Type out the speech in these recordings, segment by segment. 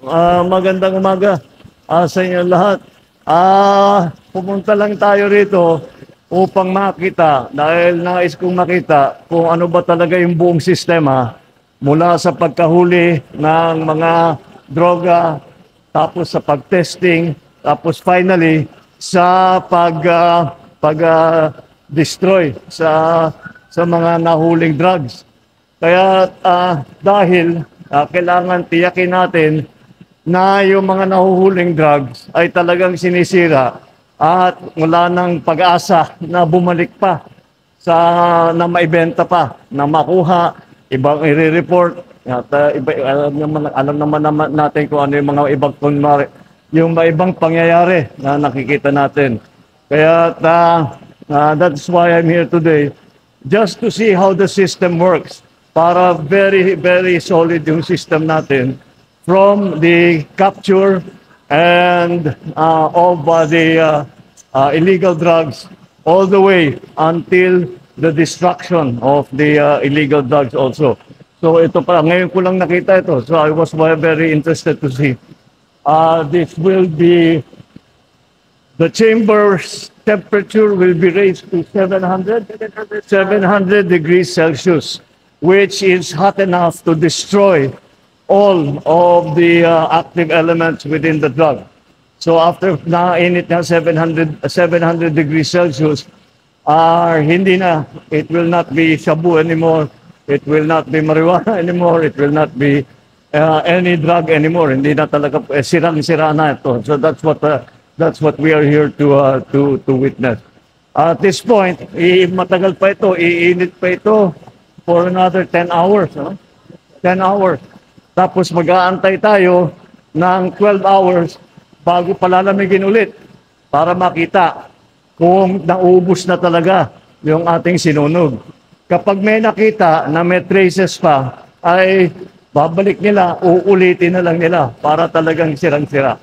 Magandang umaga sa inyo lahat. Pumunta lang tayo rito upang makita dahil nais kong makita kung ano ba talaga yung buong sistema mula sa pagkahuli ng mga droga, tapos sa pag-testing, tapos finally sa destroy sa mga nahuling drugs. Kaya dahil kailangan tiyakin natin na yung mga nahuhuling drugs ay talagang sinisira at wala nang pag-asa na bumalik pa na maibenta pa, na makuha, ibang i-report. At alam naman natin kung ano yung mga ibang yung ibang pangyayari na nakikita natin. Kaya that's why I'm here today, just to see how the system works, para very, very solid yung system natin from the capture and of the illegal drugs all the way until the destruction of the illegal drugs also. So ito pa, ngayon ko lang nakita ito. So I was very interested to see. This will be, the chamber's temperature will be raised to 700 degrees Celsius, which is hot enough to destroy all of the active elements within the drug. So after na-init na 700 degrees Celsius, hindi na, it will not be shabu anymore, it will not be marijuana anymore, it will not be any drug anymore. Hindi na talaga, sirang-sira na ito. So that's what we are here to witness. At this point, matagal pa ito, iinit pa ito for another 10 hours. 10 hours. Tapos mag-aantay tayo ng 12 hours bago palalamigin ulit para makita kung naubos na talaga yung ating sinunog. Kapag may nakita na may traces pa, ay babalik nila, uulitin na lang nila para talagang sirang-sira.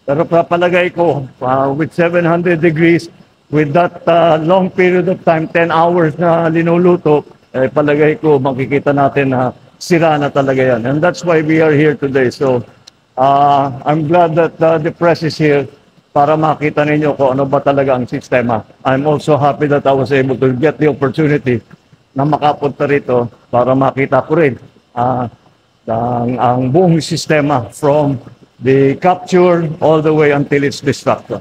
Pero papalagay ko, with 700 degrees, with that long period of time, 10 hours na linuluto, palagay ko makikita natin na sira na talaga yan. And that's why we are here today. So I'm glad that the press is here para makita ninyo kung ano ba talaga ang sistema. I'm also happy that I was able to get the opportunity na makapunta rito para makita ko rin ang buong sistema from the capture all the way until its destruction.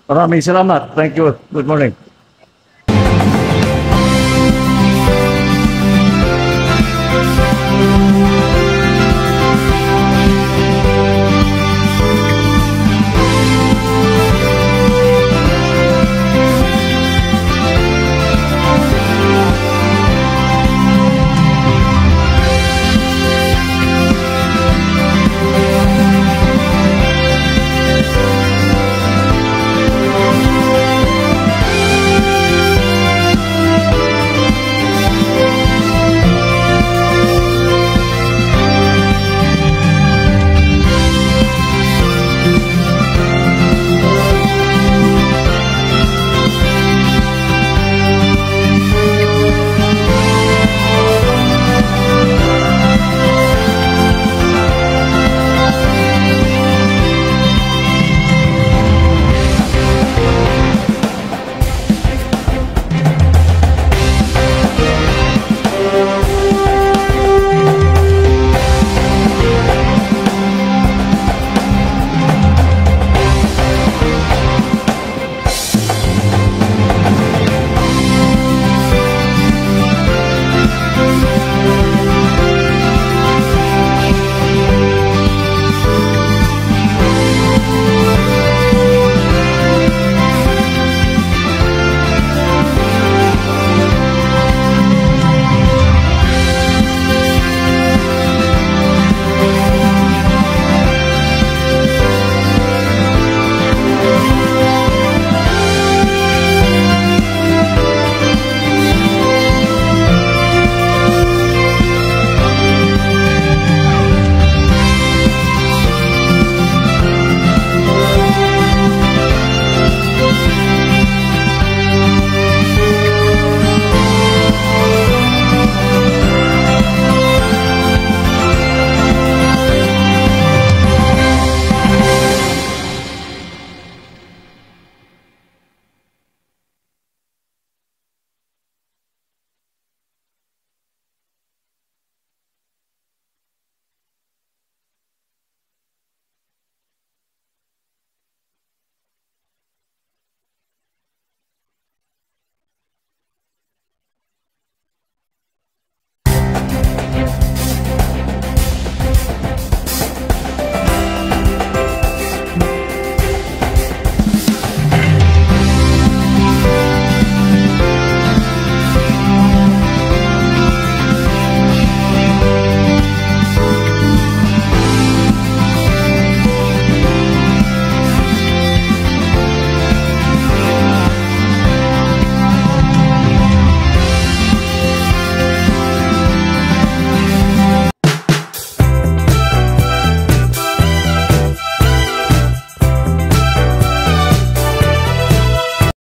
Maraming salamat. Thank you. Good morning.